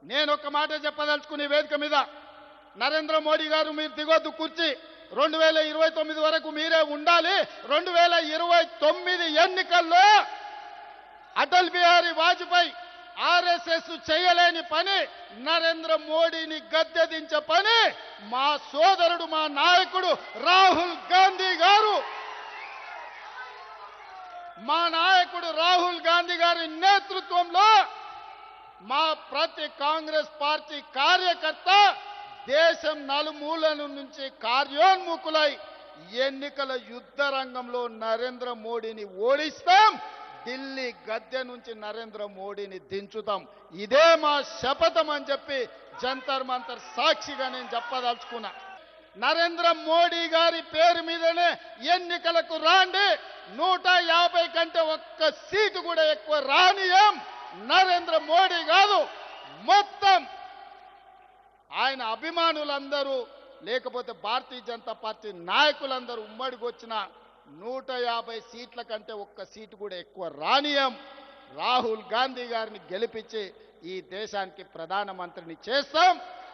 నేను ఒక మాట చెప్పదలుచుకునే వేదిక మీద నరేంద్ర మోడీ గారు మీరు దిగొద్దు కుర్చీ 2029 వరకు మీరే ఉండాలి 2029 ఎన్నికల్లో అటల్ బిహారీ వాజ్పేయి ఆర్ఎస్ఎస్ చేయలేని పని నరేంద్ర మోడీని గద్దెదించే పని మా సోదరుడు మా నాయకుడు రాహుల్ గాంధీ గారు మా నాయకుడు రాహుల్ గాంధీ గారి నేతృత్వంలో మా ప్రతి కాంగ్రెస్ పార్టీ కార్యకర్త దేశం నలుమూలల నుంచి కార్యోన్ముఖులై ఎన్నికల యుద్ధ రంగంలో నరేంద్ర మోడీని ఓడిస్తాం ఢిల్లీ గద్దె నుంచి నరేంద్ర మోడీని దించుతాం ఇదే మా శపథం అని చెప్పి జంతర్ మంతర్ సాక్షిగా నేను చెప్పదలుచుకున్నా నరేంద్ర మోడీ గారి పేరు మీదనే ఎన్నికలకు రాండి 150 కంటే ఒక్క సీటు కూడా ఎక్కువ రానియం నరేంద్ర మోడీ కాదు మొత్తం ఆయన అభిమానులందరూ లేకపోతే భారతీయ జనతా పార్టీ నాయకులందరూ ఉమ్మడికి వచ్చిన 150 సీట్ల కంటే ఒక్క సీటు కూడా ఎక్కువ రానియం రాహుల్ గాంధీ గారిని గెలిపించి ఈ దేశానికి ప్రధానమంత్రిని చేస్తాం